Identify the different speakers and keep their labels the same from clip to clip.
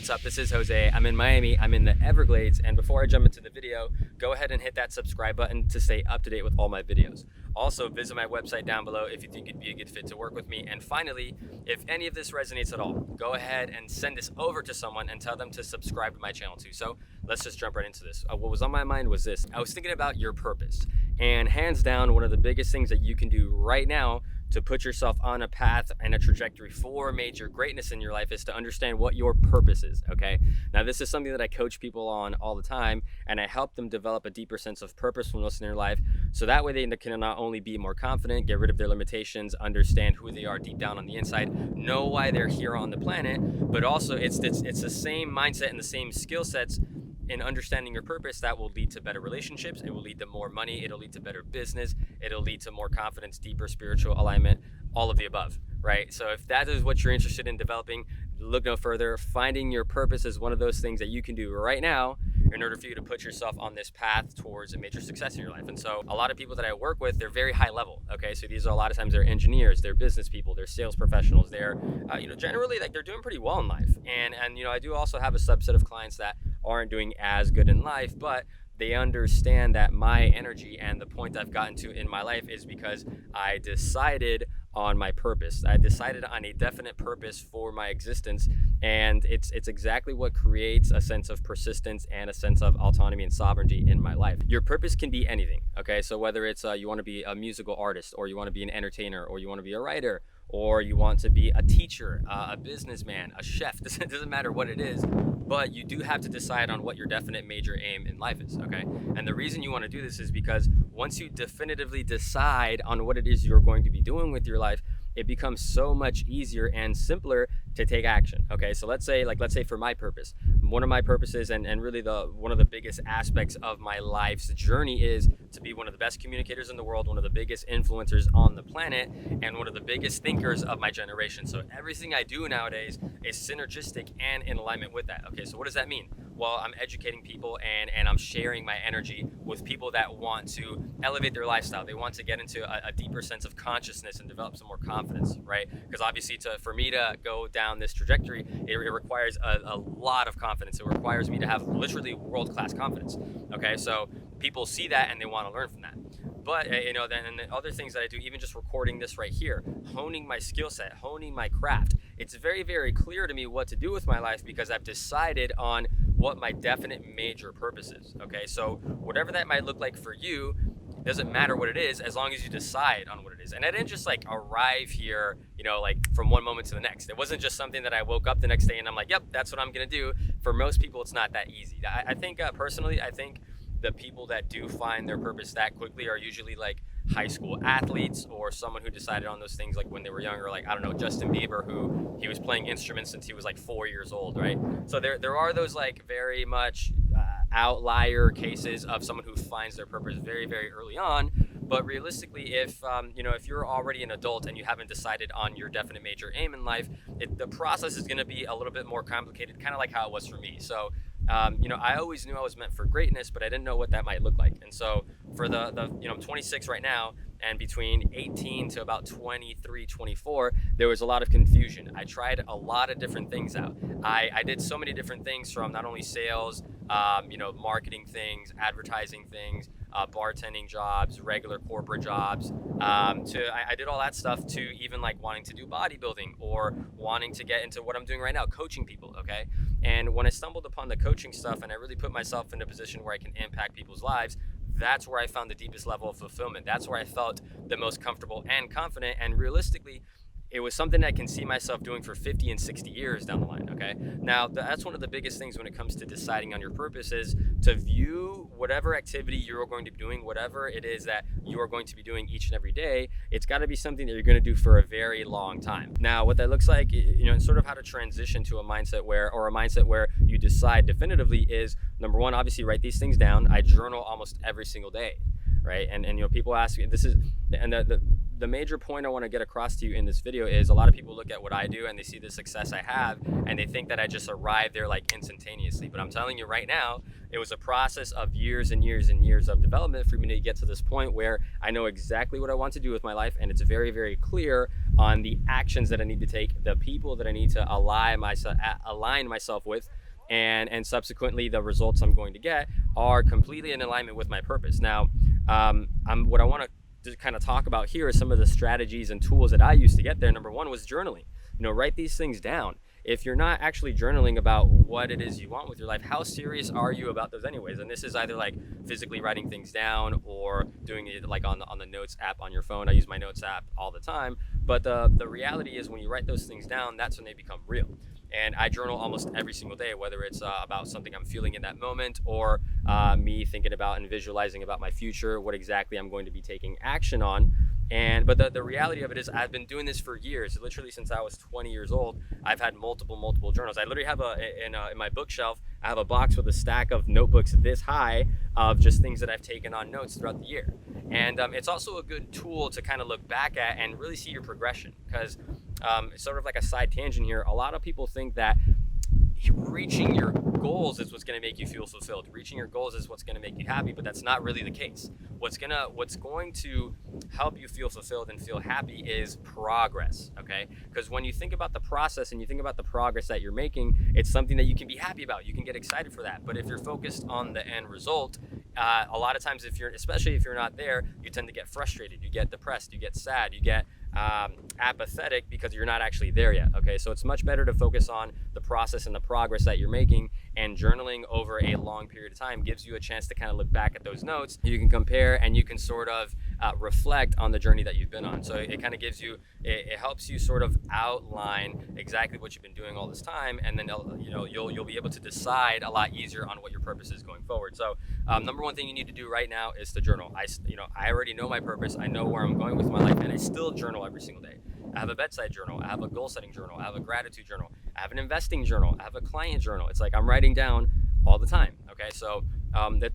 Speaker 1: what's up? This is Jose. I'm in Miami. I'm in the Everglades. And before I jump into the video, go ahead and hit that subscribe button to stay up to date with all my videos. Also, visit my website down below if you think it'd be a good fit to work with me. And finally, if any of this resonates at all, go ahead and send this over to someone and tell them to subscribe to my channel too. So let's just jump right into this. What was on my mind was this. I was thinking about your purpose. And hands down, one of the biggest things that you can do right now to put yourself on a path and a trajectory for major greatness in your life is to understand what your purpose is, okay? Now, this is something that I coach people on all the time, and I help them develop a deeper sense of purposefulness in their life, so that way they can not only be more confident, get rid of their limitations, understand who they are deep down on the inside, know why they're here on the planet, but also it's the same mindset and the same skill sets in understanding your purpose that will lead to better relationships. It will lead to more money. It'll lead to better business. It'll lead to more confidence, deeper spiritual alignment, all of the above, right? So if that is what you're interested in developing, look no further. Finding your purpose is one of those things that you can do right now in order for you to put yourself on this path towards a major success in your life. And so a lot of people that I work with, they're very high level, okay? So these are a lot of times they're engineers, they're business people, they're sales professionals, they're, generally like they're doing pretty well in life. And I do also have a subset of clients that aren't doing as good in life, but they understand that my energy and the point I've gotten to in my life is because I decided on my purpose. I decided on a definite purpose for my existence, and it's exactly what creates a sense of persistence and a sense of autonomy and sovereignty in my life. Your purpose can be anything, okay? So whether it's you want to be a musical artist, or you want to be an entertainer, or you want to be a writer, or you want to be a teacher, a businessman, a chef, it doesn't matter what it is, but you do have to decide on what your definite major aim in life is, okay? And the reason you want to do this is because once you definitively decide on what it is you're going to be doing with your life, it becomes so much easier and simpler to take action, okay? So let's say for my purpose, one of my purposes and really one of the biggest aspects of my life's journey is to be one of the best communicators in the world, one of the biggest influencers on the planet, and one of the biggest thinkers of my generation. So everything I do nowadays is synergistic and in alignment with that, okay? So what does that mean? Well, I'm educating people and I'm sharing my energy with people that want to elevate their lifestyle. They want to get into a deeper sense of consciousness and develop some more confidence, right? Because obviously for me to go down this trajectory, it requires a lot of confidence. It requires me to have literally world-class confidence, okay? So people see that and they want to learn from that. But, then the other things that I do, even just recording this right here, honing my skill set, honing my craft, it's very, very clear to me what to do with my life because I've decided on what my definite major purpose is, okay? So whatever that might look like for you, doesn't matter what it is as long as you decide on what it is. And I didn't just arrive here, from one moment to the next. It wasn't just something that I woke up the next day and I'm like, yep, that's what I'm gonna do. For most people, it's not that easy. I think personally, the people that do find their purpose that quickly are usually high school athletes or someone who decided on those things when they were younger, Justin Bieber, who he was playing instruments since he was 4 years old, right? So there are those very much outlier cases of someone who finds their purpose very, very early on. But realistically, if you're already an adult and you haven't decided on your definite major aim in life, the process is going to be a little bit more complicated, kind of like how it was for me. So I always knew I was meant for greatness, but I didn't know what that might look like. And so for I'm 26 right now, and between 18 to about 23, 24, there was a lot of confusion. I tried a lot of different things out. I did so many different things, from not only sales, marketing things, advertising things, bartending jobs, regular corporate jobs, I did all that stuff, to even wanting to do bodybuilding or wanting to get into what I'm doing right now, coaching people, okay? And when I stumbled upon the coaching stuff and I really put myself in a position where I can impact people's lives, that's where I found the deepest level of fulfillment. That's where I felt the most comfortable and confident. And realistically, it was something I can see myself doing for 50 and 60 years down the line, okay? Now, that's one of the biggest things when it comes to deciding on your purpose, is to view whatever activity you're going to be doing, whatever it is that you are going to be doing each and every day, it's got to be something that you're going to do for a very long time. Now, what that looks like, and sort of how to transition to a mindset where you decide definitively is, number one, obviously write these things down. I journal almost every single day, right? And people ask me, the major point I want to get across to you in this video is, a lot of people look at what I do and they see the success I have and they think that I just arrived there instantaneously. But I'm telling you right now, it was a process of years and years and years of development for me to get to this point where I know exactly what I want to do with my life, and it's very, very clear on the actions that I need to take, the people that I need to align myself with, and subsequently the results I'm going to get are completely in alignment with my purpose. Now, what I want to kind of talk about here is some of the strategies and tools that I used to get there. Number one was journaling. Write these things down. If you're not actually journaling about what it is you want with your life, how serious are you about those anyways? And this is either like physically writing things down or doing it like on the notes app on your phone. I use my notes app all the time. But the reality is when you write those things down, that's when they become real. And I journal almost every single day, whether it's about something I'm feeling in that moment or me thinking about and visualizing about my future, what exactly I'm going to be taking action on. But the reality of it is I've been doing this for years. Literally since I was 20 years old, I've had multiple journals. I literally have in my bookshelf, I have a box with a stack of notebooks this high of just things that I've taken on notes throughout the year. And it's also a good tool to kind of look back at and really see your progression, because it's sort of like a side tangent here. A lot of people think that reaching your goals is what's going to make you feel fulfilled. Reaching your goals is what's going to make you happy, but that's not really the case. What's going to help you feel fulfilled and feel happy is progress, okay? Because when you think about the process and you think about the progress that you're making, it's something that you can be happy about. You can get excited for that. But if you're focused on the end result, a lot of times especially if you're not there, you tend to get frustrated, you get depressed, you get sad, you get apathetic because you're not actually there yet. Okay, so it's much better to focus on the process and the progress that you're making, and journaling over a long period of time gives you a chance to kind of look back at those notes. You can compare and you can sort of reflect on the journey that you've been on. So it kind of gives you, it helps you sort of outline exactly what you've been doing all this time, and then you'll be able to decide a lot easier on what your purpose is going forward. So number one thing you need to do right now is to journal. I already know my purpose. I know where I'm going with my life, and I still journal every single day. I have a bedside journal. I have a goal setting journal. I have a gratitude journal. I have an investing journal. I have a client journal. It's like I'm writing down all the time. Okay, so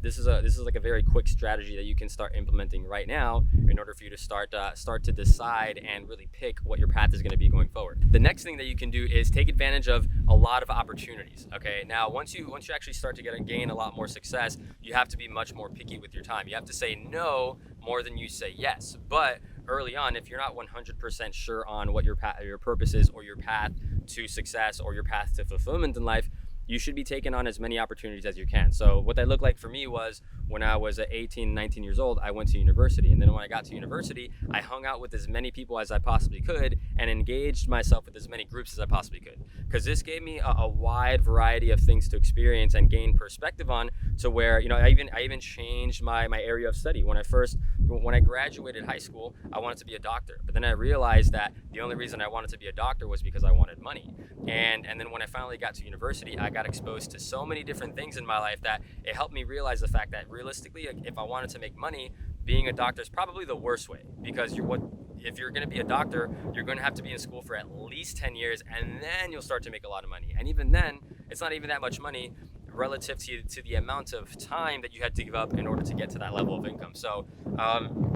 Speaker 1: this is like a very quick strategy that you can start implementing right now in order for you to start to decide and really pick what your path is going to be going forward. The next thing that you can do is take advantage of a lot of opportunities. Okay, now once you actually start to gain a lot more success, you have to be much more picky with your time. You have to say no more than you say yes. But early on, if you're not 100% sure on what your purpose is, or your path to success, or your path to fulfillment in life, you should be taking on as many opportunities as you can. So what that looked like for me was when I was 18, 19 years old, I went to university. And then when I got to university, I hung out with as many people as I possibly could and engaged myself with as many groups as I possibly could. Because this gave me a wide variety of things to experience and gain perspective on, to where, I even changed my area of study. When I graduated high school, I wanted to be a doctor. But then I realized that the only reason I wanted to be a doctor was because I wanted money. And then when I finally got to university, I got exposed to so many different things in my life that it helped me realize the fact that realistically, if I wanted to make money, being a doctor is probably the worst way, because if you're going to be a doctor, you're going to have to be in school for at least 10 years, and then you'll start to make a lot of money. And even then, it's not even that much money relative to the amount of time that you had to give up in order to get to that level of income. So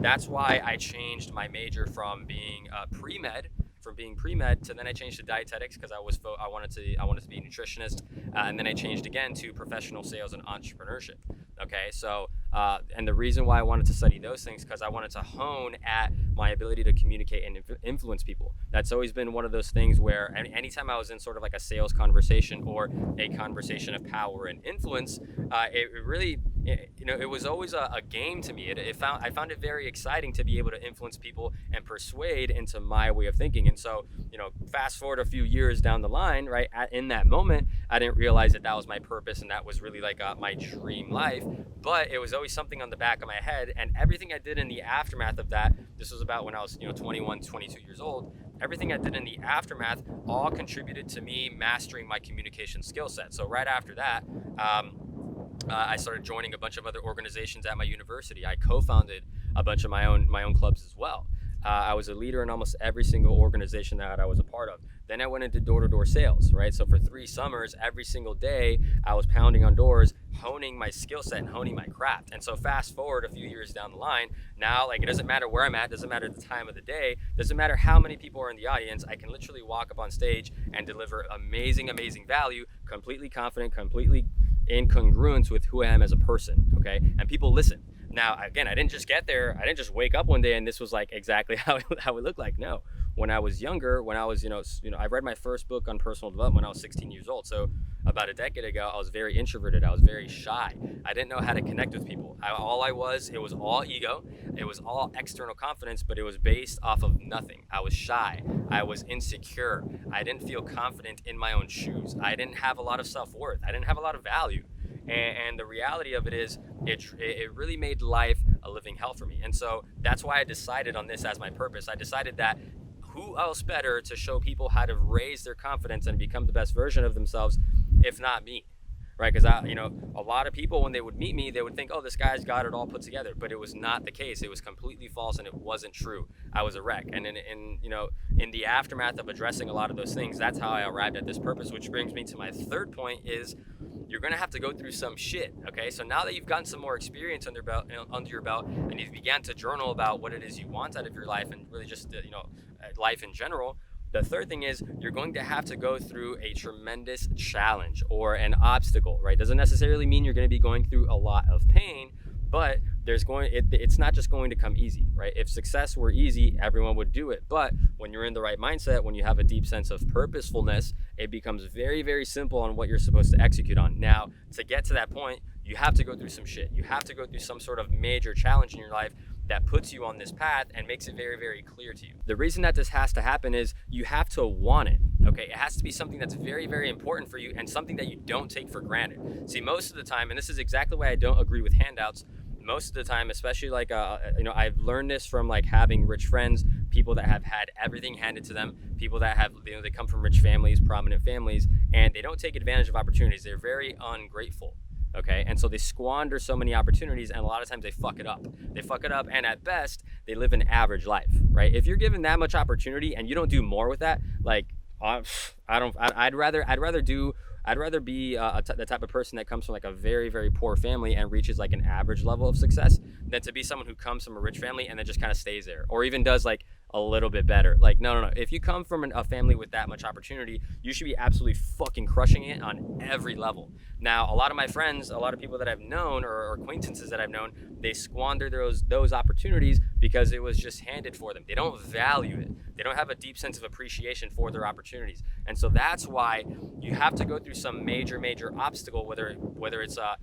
Speaker 1: that's why I changed my major from being pre-med to then I changed to dietetics, because I wanted to be a nutritionist, and then I changed again to professional sales and entrepreneurship. Okay, so and the reason why I wanted to study those things, because I wanted to hone at my ability to communicate and influence people. That's always been one of those things where anytime I was in sort of like a sales conversation or a conversation of power and influence, it was always a game to me. I found it very exciting to be able to influence people and persuade into my way of thinking. And so, fast forward a few years down the line, right, in that moment, I didn't realize that was my purpose and that was really like my dream life. But it was always something on the back of my head, and everything I did in the aftermath of that, this was about when I was 21, 22 years old, everything I did in the aftermath all contributed to me mastering my communication skill set. So right after that, I started joining a bunch of other organizations at my university. I co-founded a bunch of my own clubs as well. I was a leader in almost every single organization that I was a part of. Then I went into door-to-door sales, right? So for 3 summers, every single day, I was pounding on doors, honing my skill set and honing my craft. And so fast forward a few years down the line, now, like, it doesn't matter where I'm at, doesn't matter the time of the day, doesn't matter how many people are in the audience, I can literally walk up on stage and deliver amazing, amazing value, completely confident, completely in congruence with who I am as a person, okay? And people listen. Now, again, I didn't just get there. I didn't just wake up one day and this was like exactly how it looked like. No. When I was younger, I read my first book on personal development when I was 16 years old. So about a decade ago, I was very introverted. I was very shy. I didn't know how to connect with people. It was all ego. It was all external confidence, but it was based off of nothing. I was shy. I was insecure. I didn't feel confident in my own shoes. I didn't have a lot of self-worth. I didn't have a lot of value. And the reality of it is, it really made life a living hell for me. And so that's why I decided on this as my purpose. I decided that who else better to show people how to raise their confidence and become the best version of themselves, if not me, right? Because a lot of people, when they would meet me, they would think, oh, this guy's got it all put together, but it was not the case. It was completely false, and it wasn't true. I was a wreck. And in the aftermath of addressing a lot of those things, that's how I arrived at this purpose, which brings me to my third point is, you're going to have to go through some shit, okay? So now that you've gotten some more experience under your belt, and you've began to journal about what it is you want out of your life, and really just life in general, the third thing is you're going to have to go through a tremendous challenge or an obstacle, right? Doesn't necessarily mean you're going to be going through a lot of pain, but it's not just going to come easy, right? If success were easy, everyone would do it. But when you're in the right mindset, when you have a deep sense of purposefulness, it becomes very, very simple on what you're supposed to execute on. Now, to get to that point, you have to go through some shit. You have to go through some sort of major challenge in your life that puts you on this path and makes it very, very clear to you. The reason that this has to happen is you have to want it, okay? It has to be something that's very, very important for you and something that you don't take for granted. See, most of the time, and this is exactly why I don't agree with handouts, most of the time, especially I've learned this from having rich friends, people that have had everything handed to them, people that have, they come from rich families, prominent families, and they don't take advantage of opportunities. They're very ungrateful. Okay, and so they squander so many opportunities, and a lot of times they fuck it up. And at best, they live an average life, right? If you're given that much opportunity and you don't do more with that, I'd rather be the type of person that comes from a very, very poor family and reaches an average level of success than to be someone who comes from a rich family and then just kind of stays there, or even does a little bit better. No. If you come from a family with that much opportunity, you should be absolutely fucking crushing it on every level. Now, a lot of my friends, a lot of people that I've known or acquaintances that I've known, they squander those opportunities because it was just handed for them. They don't value it. They don't have a deep sense of appreciation for their opportunities. And so that's why you have to go through some major, major obstacle, whether it's a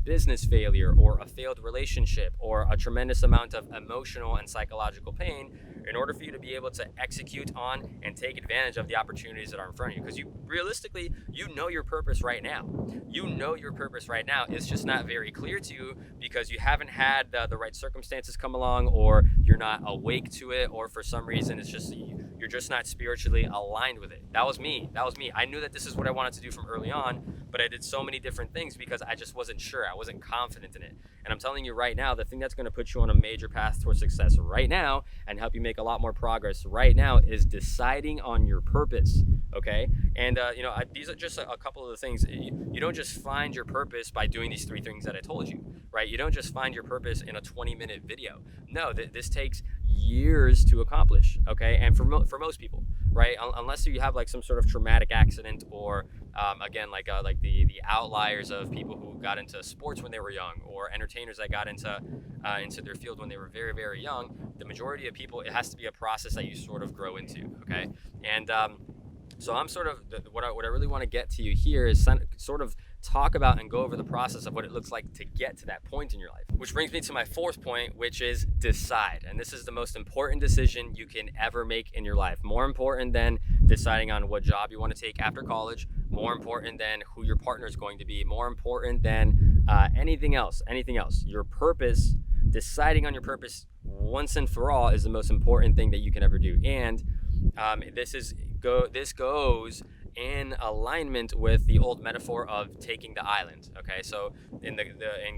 Speaker 1: business failure or a failed relationship or a tremendous amount of emotional and psychological pain, in order for you to be able to execute on and take advantage of the opportunities that are in front of you. Because you know your purpose right now. You know your purpose right now. It's just not very clear to you because you haven't had the right circumstances come along, or you're not awake to it, or for some reason you're just not spiritually aligned with it. That was me. I knew that this is what I wanted to do from early on, but I did so many different things because I just wasn't sure. I wasn't confident in it. And I'm telling you right now, the thing that's going to put you on a major path towards success right now and help you make a lot more progress right now is deciding on your purpose, okay? And, these are just a couple of the things. You don't just find your purpose by doing these three things that I told you, right? You don't just find your purpose in a 20-minute video. No, this takes years to accomplish, okay? And for most people, right? Unless you have some sort of traumatic accident or the outliers of people who got into sports when they were young, or entertainers that got into their field when they were very, very young. The majority of people, it has to be a process that you sort of grow into, okay? And so I'm sort of what I really want to get to you here is sort of talk about and go over the process of what it looks like to get to that point in your life. Which brings me to my fourth point, which is decide. And this is the most important decision you can ever make in your life. More important than deciding on what job you want to take after college, more important than who your partner is going to be, more important than anything else. Your purpose, deciding on your purpose once and for all is the most important thing that you can ever do. And this goes in alignment with the old metaphor of taking the island. Okay, so in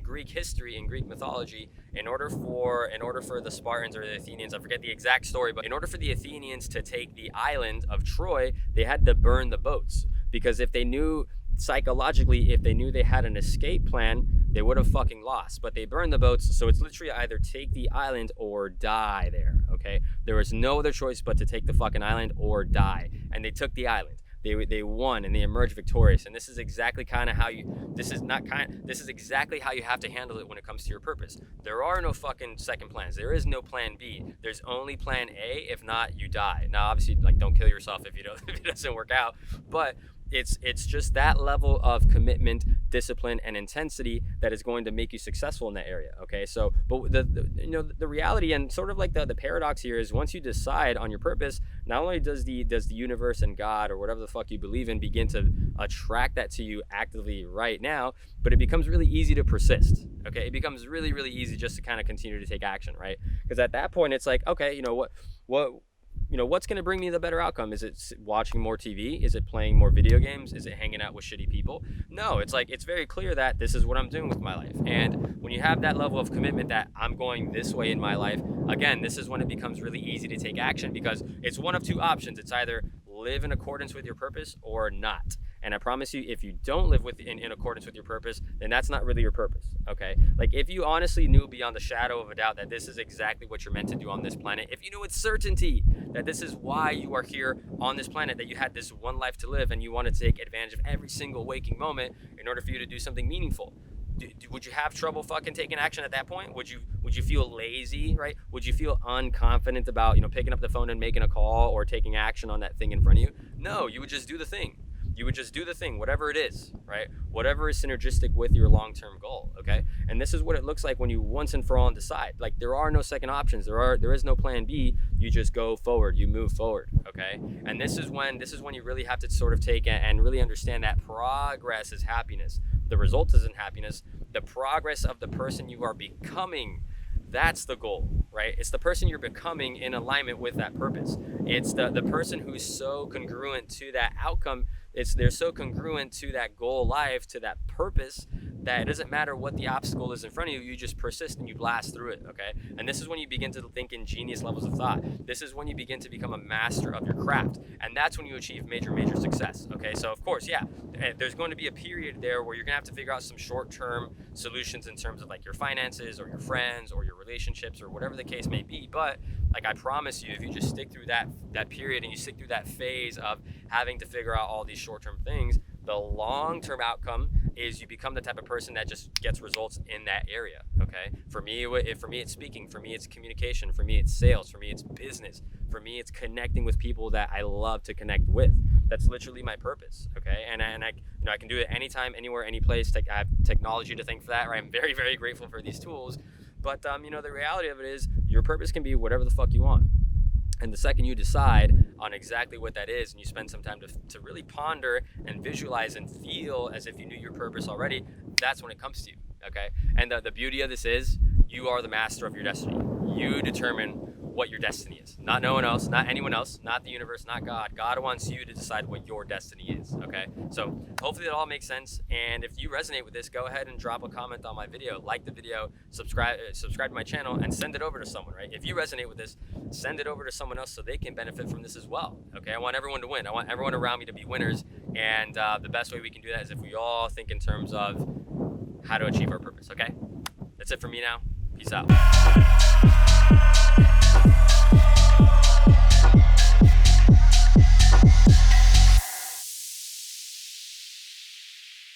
Speaker 1: Greek history, in Greek mythology, in order for the Spartans or the Athenians, I forget the exact story, but in order for the Athenians to take the island of Troy, they had to burn the boats, because if they knew they had an escape plan, they would have fucking lost. But they burned the boats, so it's literally either take the island or die there. Okay, there was no other choice but to take the fucking island or die, and they took the island. They won and they emerged victorious. And this is exactly this is exactly how you have to handle it when it comes to your purpose. There are no fucking second plans. There is no plan B. There's only plan A. If not, you die. Now, obviously, don't kill yourself if it doesn't work out. But it's just that level of commitment, discipline, and intensity that is going to make you successful in that area. Okay, so but the reality and sort of like the paradox here is, once you decide on your purpose, not only does the universe and God or whatever the fuck you believe in begin to attract that to you actively right now, but it becomes really easy to persist. Okay, it becomes really, really easy just to kind of continue to take action, right? Because at that point it's like, okay, what's going to bring me the better outcome? Is it watching more TV? Is it playing more video games? Is it hanging out with shitty people? No, it's like, it's very clear that this is what I'm doing with my life. And when you have that level of commitment that I'm going this way in my life, again, this is when it becomes really easy to take action, because it's one of two options. It's either live in accordance with your purpose or not. And I promise you, if you don't live in accordance with your purpose, then that's not really your purpose, okay? Like, if you honestly knew beyond the shadow of a doubt that this is exactly what you're meant to do on this planet, if you knew with certainty that this is why you are here on this planet, that you had this one life to live and you want to take advantage of every single waking moment in order for you to do something meaningful, would you have trouble fucking taking action at that point? Would you feel lazy, right? Would you feel unconfident about, picking up the phone and making a call or taking action on that thing in front of you? No, you would just do the thing. You would just do the thing, whatever it is, right? Whatever is synergistic with your long-term goal, okay? And this is what it looks like when you once and for all decide. Like, there are no second options. There is no plan B. You just go forward. You move forward, okay? And this is when you really have to sort of take and really understand that progress is happiness. The result isn't happiness. The progress of the person you are becoming, that's the goal, right? It's the person you're becoming in alignment with that purpose. It's the person who's so congruent to that outcome. They're so congruent to that goal life, to that purpose, that it doesn't matter what the obstacle is in front of you, you just persist and you blast through it, okay? And this is when you begin to think in genius levels of thought. This is when you begin to become a master of your craft. And that's when you achieve major, major success, okay? So of course, yeah, there's going to be a period there where you're gonna have to figure out some short-term solutions in terms of like your finances or your friends or your relationships or whatever the case may be. But like, I promise you, if you just stick through that period and you stick through that phase of having to figure out all these short-term things, the long-term outcome is you become the type of person that just gets results in that area, okay? For me, it's speaking. For me, it's communication. For me, it's sales. For me, it's business. For me, it's connecting with people that I love to connect with. That's literally my purpose, okay? And I can do it anytime, anywhere, any place. I have technology to thank for that, right? I'm very, very grateful for these tools. But, the reality of it is your purpose can be whatever the fuck you want. And the second you decide on exactly what that is and you spend some time to really ponder and visualize and feel as if you knew your purpose already, that's when it comes to you, okay? And the beauty of this is you are the master of your destiny. You determine what your destiny is. Not no one else, not anyone else, not the universe, not God. God wants you to decide what your destiny is, okay? So hopefully that all makes sense. And if you resonate with this, go ahead and drop a comment on my video, like the video, subscribe to my channel, and send it over to someone, right? If you resonate with this, send it over to someone else so they can benefit from this as well, okay? I want everyone to win. I want everyone around me to be winners. And the best way we can do that is if we all think in terms of how to achieve our purpose, okay? That's it for me now. Peace out.